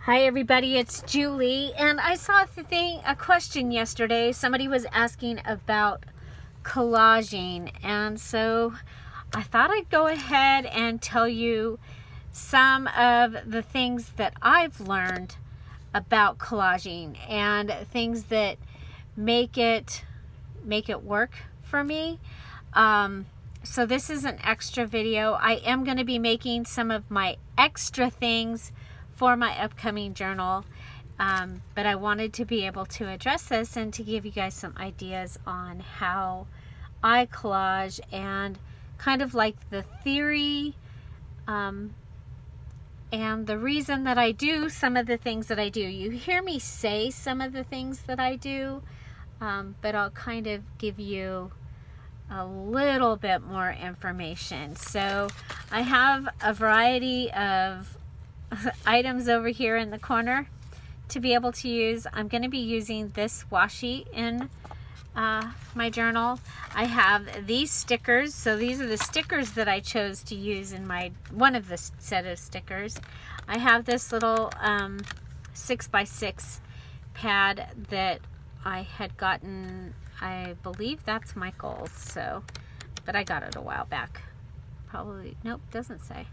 Hi everybody, it's Julie, and I saw a question yesterday. Somebody was asking about collaging, and so I thought I'd go ahead and tell you some of the things that I've learned about collaging and things that make it work for me. So this is an extra video. I am going to be making some of my extra things for my upcoming journal, but I wanted to be able to address this and to give you guys some ideas on how I collage and kind of like the theory and the reason that I do some of the things that I do. You hear me say some of the things that I do, but I'll kind of give you a little bit more information. So I have a variety of items over here in the corner to be able to use. I'm going to be using this washi in my journal. I have these stickers. So these are the stickers that I chose to use in one of the set of stickers. I have this little 6x6 pad that I had gotten. I believe that's Michael's, so, but I got it a while back. Probably, nope, doesn't say.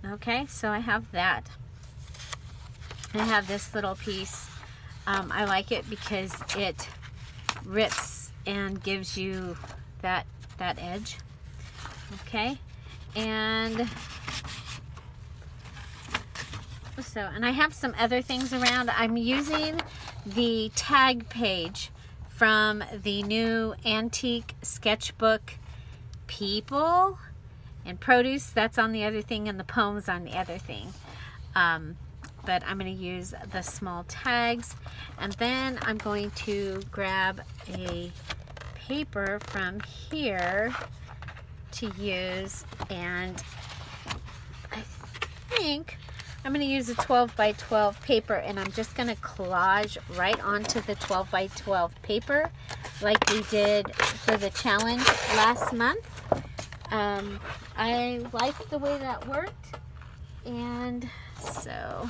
Okay, so I have that. I have this little piece. I like it because it rips and gives you that edge. Okay, and I have some other things around. I'm using the tag page from the new antique sketchbook People and Produce. That's on the other thing, and the poems on the other thing. But I'm going to use the small tags, and then I'm going to grab a paper from here to use, and I think I'm going to use a 12 by 12 paper, and I'm just going to collage right onto the 12 by 12 paper like we did for the challenge last month. I like the way that worked, and so,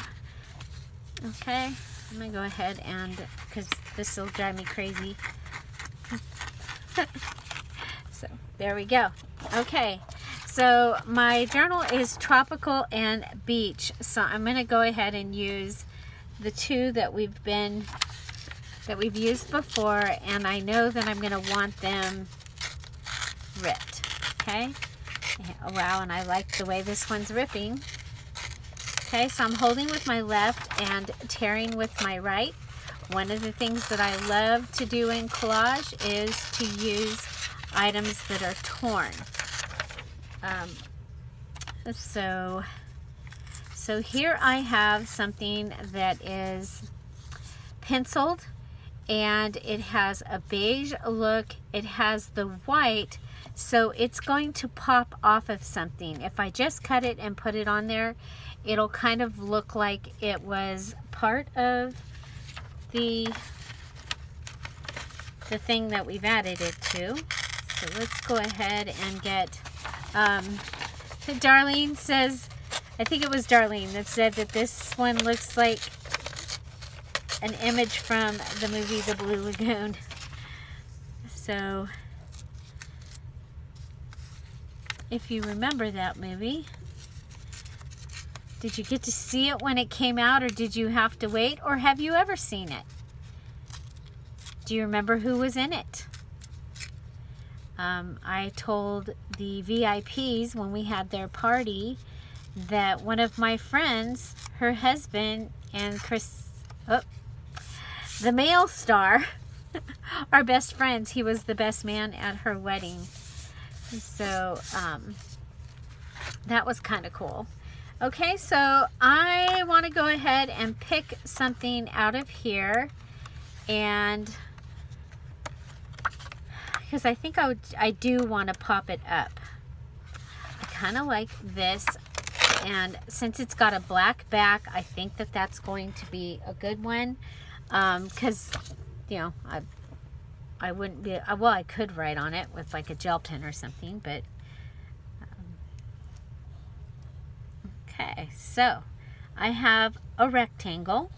okay, I'm going to go ahead and, because this will drive me crazy. So, there we go. Okay. So my journal is tropical and beach. So I'm going to go ahead and use the two that we've used before, and I know that I'm going to want them ripped. Okay. Oh, wow, and I like the way this one's ripping. Okay, so I'm holding with my left and tearing with my right. One of the things that I love to do in collage is to use items that are torn. So here I have something that is penciled, and it has a beige look. It has the white, so it's going to pop off of something. If I just cut it and put it on there, it'll kind of look like it was part of the thing that we've added it to. So let's go ahead and get Darlene says, I think it was Darlene that said that this one looks like an image from the movie The Blue Lagoon. So, if you remember that movie, did you get to see it when it came out, or did you have to wait, or have you ever seen it? Do you remember who was in it? I told the VIPs when we had their party that one of my friends, her husband, and the male star, are best friends. He was the best man at her wedding. So that was kind of cool. Okay, so I want to go ahead and pick something out of here, and because I think I do want to pop it up. I kind of like this, and since it's got a black back, I think that that's going to be a good one, because, you know, I wouldn't be, well, I could write on it with like a gel pen or something, but okay, so I have a rectangle.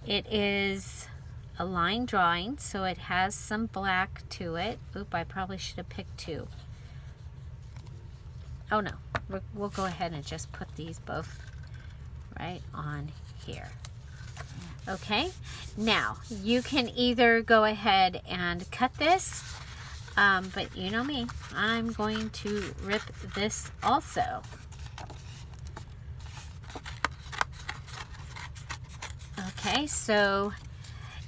It is a line drawing, so it has some black to it. Oop, I probably should have picked two. Oh no, we'll go ahead and just put these both right on here. Okay, now you can either go ahead and cut this, but you know me, I'm going to rip this also. Okay, so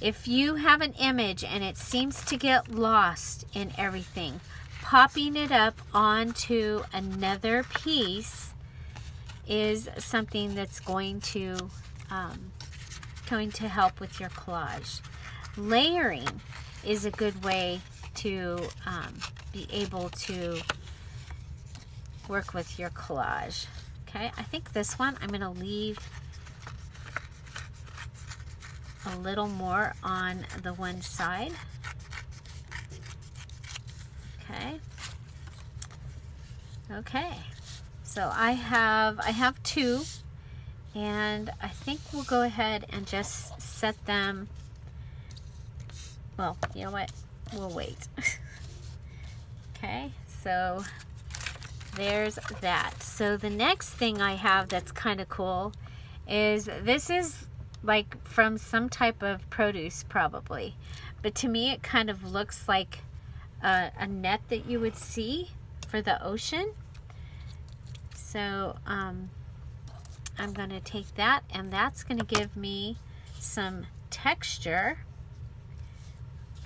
if you have an image and it seems to get lost in everything, popping it up onto another piece is something that's going to help with your collage. Layering is a good way to be able to work with your collage. Okay, I think this one I'm going to leave a little more on the one side. Okay, so I have two, and I think we'll go ahead and just set them. Well, you know what, we'll wait. Okay, so there's that. So the next thing I have that's kind of cool is, this is like from some type of produce probably, but to me it kind of looks like a net that you would see for the ocean. So I'm going to take that, and that's going to give me some texture.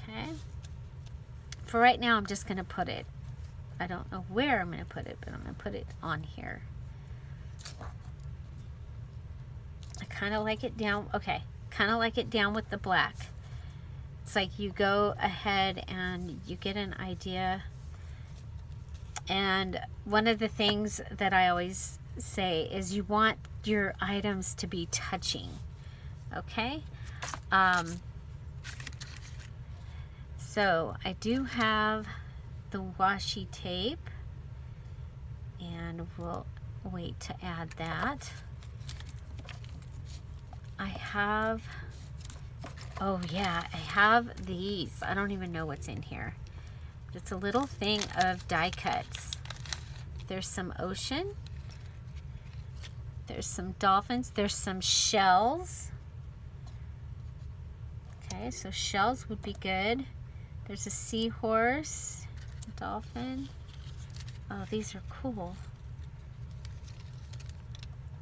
Okay, for right now I'm just going to put it, I don't know where I'm going to put it, but I'm going to put it on here. I kind of like it down, okay, kind of like it down with the black. It's like you go ahead and you get an idea. And one of the things that I always say is you want your items to be touching. Okay, so I do have the washi tape, and we'll wait to add that. I have, oh yeah, I have these. I don't even know what's in here. It's a little thing of die cuts. There's some ocean. There's some dolphins. There's some shells. Okay, so shells would be good. There's a seahorse, a dolphin. Oh, these are cool.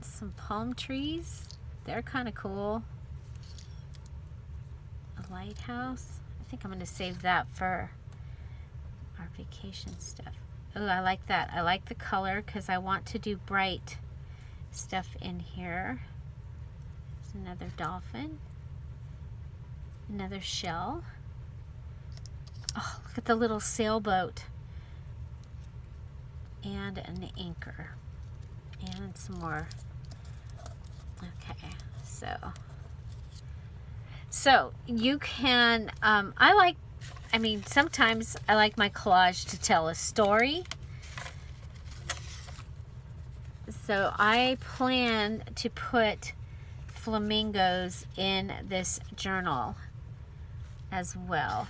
Some palm trees. They're kind of cool. A lighthouse. I think I'm going to save that for our vacation stuff. Oh, I like that. I like the color because I want to do bright stuff in here. There's another dolphin. Another shell. Oh, look at the little sailboat. And an anchor. And some more. Okay, so you can, sometimes I like my collage to tell a story. So I plan to put flamingos in this journal as well.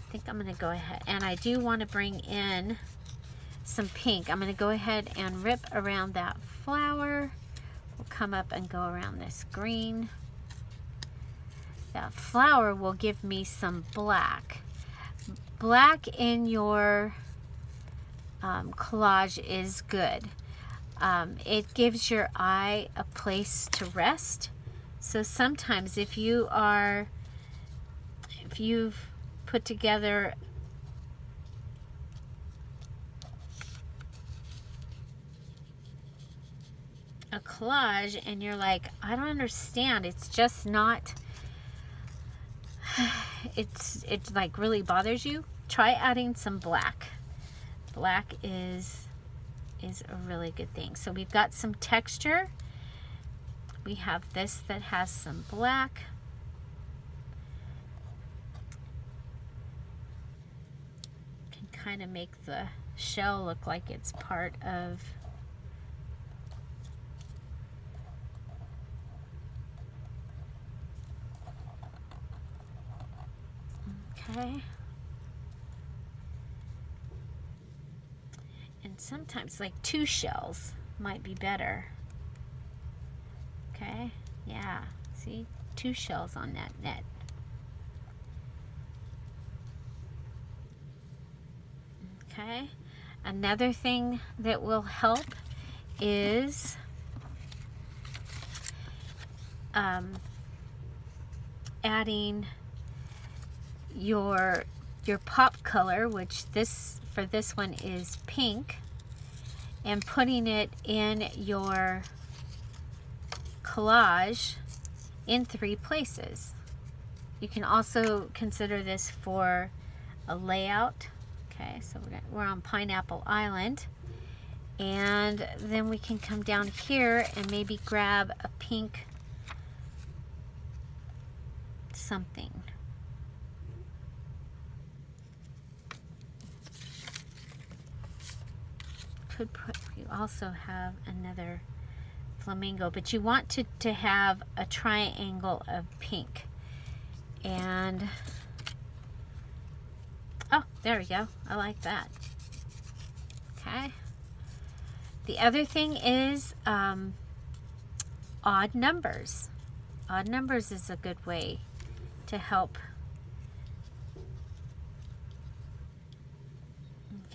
I think I'm going to go ahead, and I do want to bring in some pink. I'm going to go ahead and rip around that flower. We'll come up and go around this green. That flower will give me some black. Black in your collage is good. It gives your eye a place to rest. So sometimes if you've put together a collage and you're like, I don't understand, it's just not, it's like really bothers you, try adding some black. Black is a really good thing. So we've got some texture. We have this that has some black. Can kind of make the shell look like it's part of Okay. And sometimes like 2 shells might be better. Okay, yeah, see, 2 shells on that net. Okay, another thing that will help is adding your pop color, which for this one is pink, and putting it in your collage in 3 places. You can also consider this for a layout. Okay, so we're on Pineapple Island, and then we can come down here and maybe grab a pink something. You also have another flamingo, but you want to have a triangle of pink. And oh, there we go. I like that. Okay. The other thing is odd numbers. Odd numbers is a good way to help.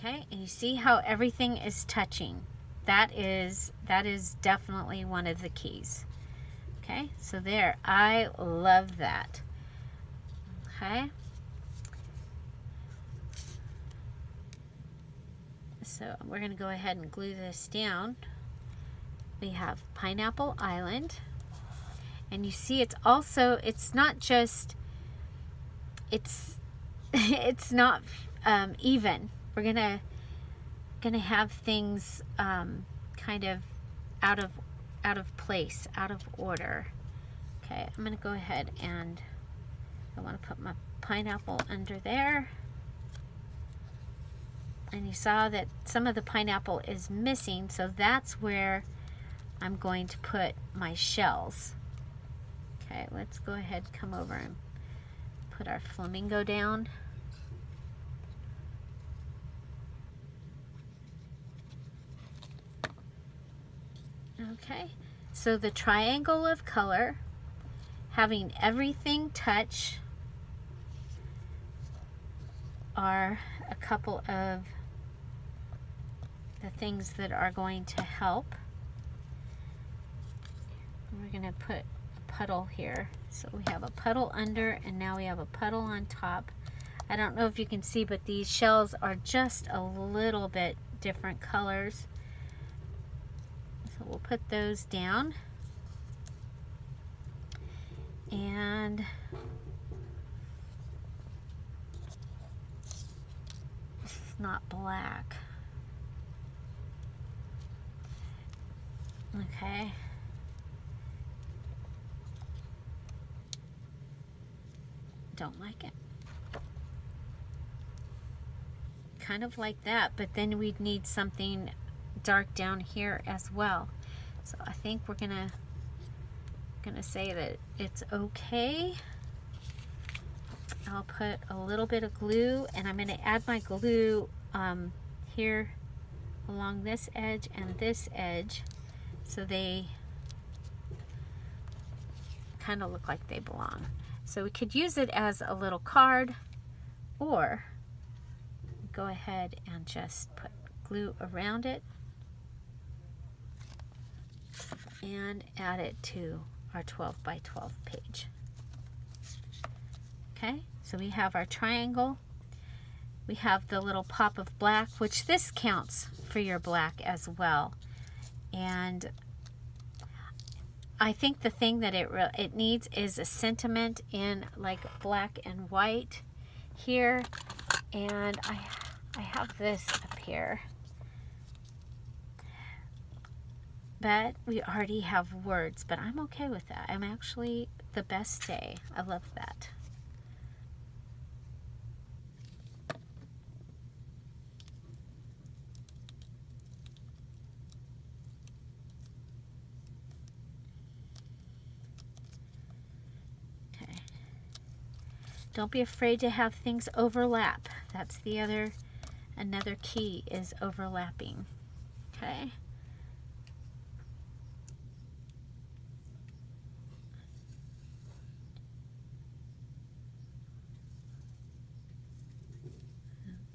Okay, and you see how everything is touching. That is definitely one of the keys. Okay, so there, I love that. Okay. So we're going to go ahead and glue this down. We have Pineapple Island. And you see it's also, it's not just, it's not even. We're gonna have things kind of out of place, out of order. Okay, I'm gonna go ahead and I want to put my pineapple under there. And you saw that some of the pineapple is missing, so that's where I'm going to put my shells. Okay, let's go ahead and come over and put our flamingo down. Okay, so the triangle of color, having everything touch, are a couple of the things that are going to help. We're going to put a puddle here. So we have a puddle under, and now we have a puddle on top. I don't know if you can see, but these shells are just a little bit different colors. So we'll put those down. And this is not black. Okay. Don't like it. Kind of like that, but then we'd need something dark down here as well. So I think we're gonna say that it's okay. I'll put a little bit of glue, and I'm gonna add my glue here along this edge and this edge, so they kind of look like they belong. So we could use it as a little card, or go ahead and just put glue around it and add it to our 12 by 12 page. Okay, so we have our triangle. We have the little pop of black, which this counts for your black as well. And I think the thing that it needs is a sentiment in like black and white here. And I have this up here. But we already have words, but I'm okay with that. I'm actually the best day. I love that. Okay. Don't be afraid to have things overlap. That's the another key is overlapping. Okay.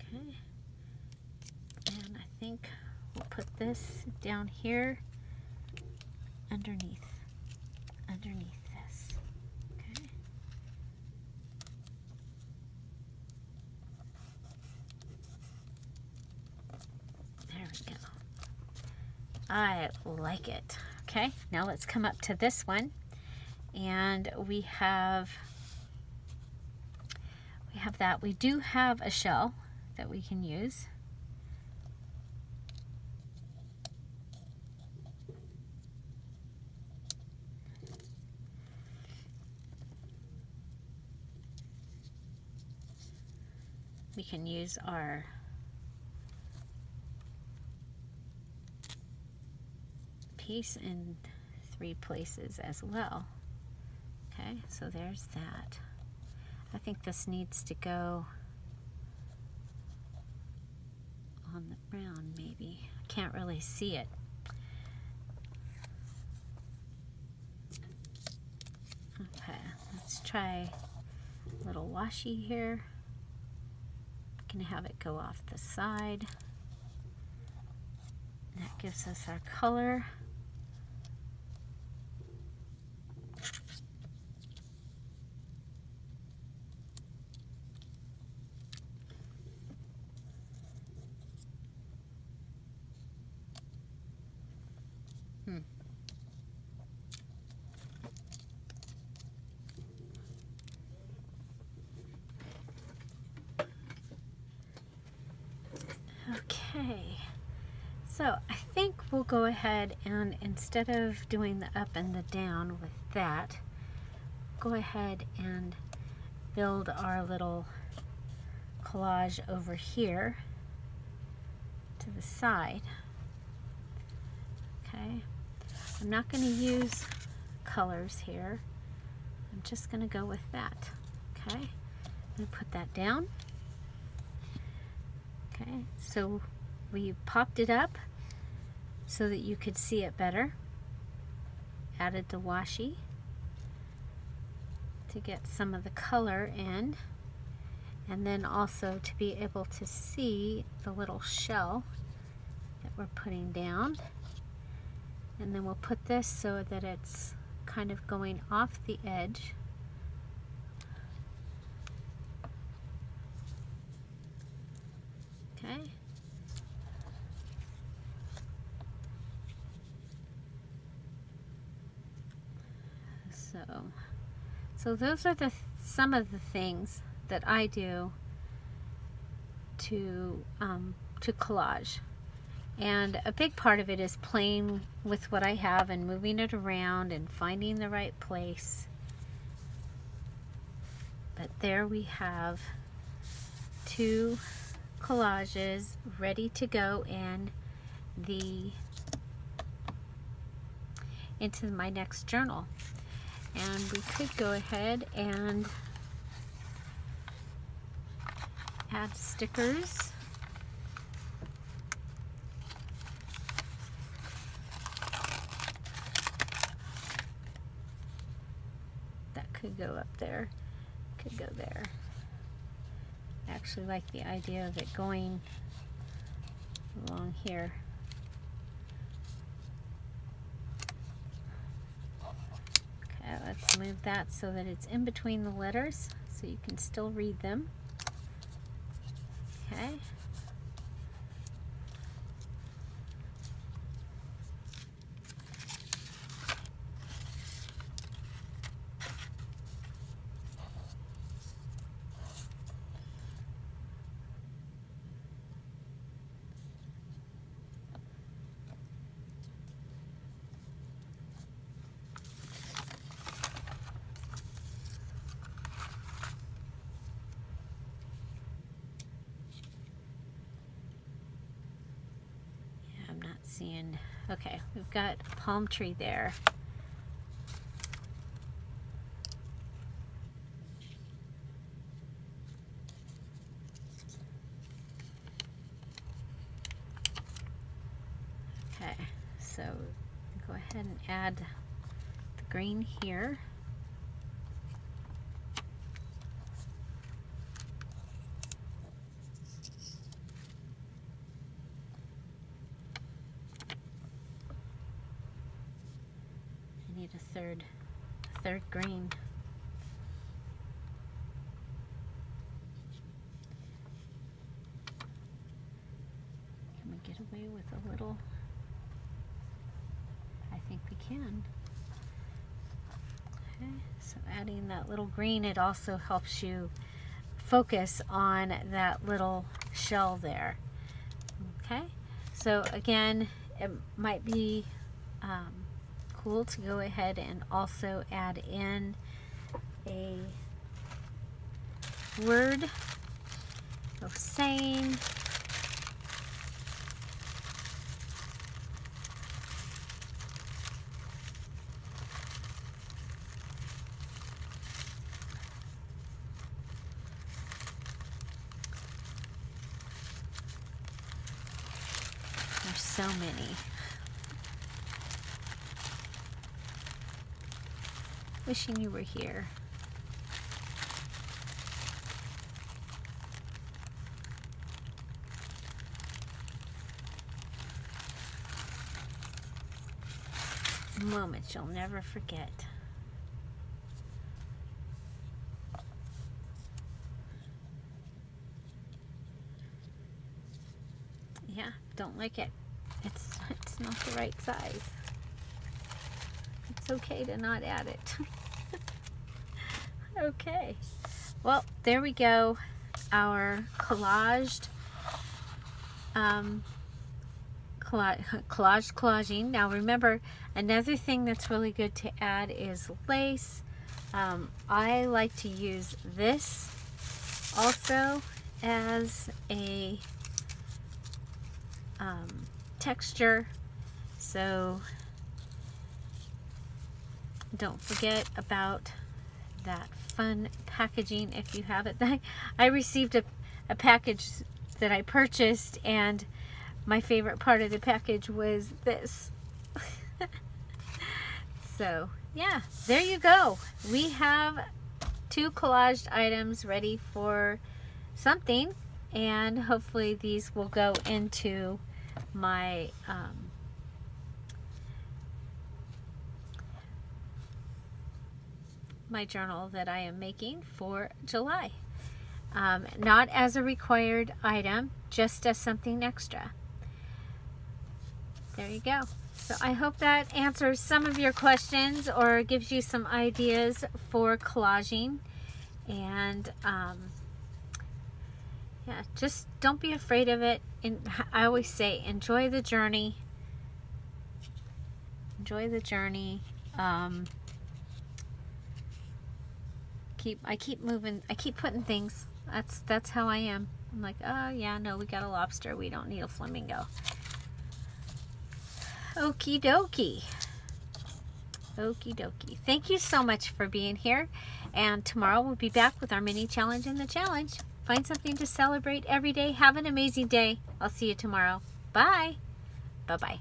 Okay. And I think we'll put this down here underneath this. Okay. There we go. I like it. Okay, now let's come up to this one, and we have that. We do have a shell that we can use. We can use our piece in 3 places as well. Okay, so there's that. I think this needs to go on the brown maybe. I can't really see it. Okay, let's try a little washi here. Can have it go off the side. That gives us our color. Okay, so I think we'll go ahead and instead of doing the up and the down with that, go ahead and build our little collage over here to the side. Okay, I'm not going to use colors here. I'm just going to go with that. Okay, I'm going to put that down. Okay, so we popped it up so that you could see it better. Added the washi to get some of the color in, and then also to be able to see the little shell that we're putting down. And then we'll put this so that it's kind of going off the edge. Okay. So those are some of the things that I do to collage. And a big part of it is playing with what I have and moving it around and finding the right place. But there we have 2 collages ready to go into my next journal. And we could go ahead and add stickers. That could go up there, could go there. I actually like the idea of it going along here. Okay, let's move that so that it's in between the letters so you can still read them. Okay. Seeing, okay, we've got a palm tree there. So go ahead and add the green here. I need a third green. Can we get away with a little? I think we can. Okay, so adding that little green, it also helps you focus on that little shell there. Okay, so again, it might be cool to go ahead and also add in a word of saying. There's so many. Wishing you were here. Moments you'll never forget. Yeah, don't like it. It's not the right size. It's okay to not add it. Okay. Well, there we go. Our collaging. Now remember, another thing that's really good to add is lace. I like to use this also as a texture, so don't forget about that fun packaging if you have it. I received a package that I purchased, and my favorite part of the package was this. So yeah, there you go. We have 2 collaged items ready for something, and hopefully these will go into my my journal that I am making for July. Not as a required item, just as something extra. There you go. So I hope that answers some of your questions or gives you some ideas for collaging. And yeah, just don't be afraid of it. And I always say, enjoy the journey. Enjoy the journey. I keep moving. I keep putting things. That's how I am. I'm like, oh yeah, no, we got a lobster. We don't need a flamingo. Okie dokie. Okie dokie. Thank you so much for being here. And tomorrow we'll be back with our mini challenge in the challenge. Find something to celebrate every day. Have an amazing day. I'll see you tomorrow. Bye. Bye-bye.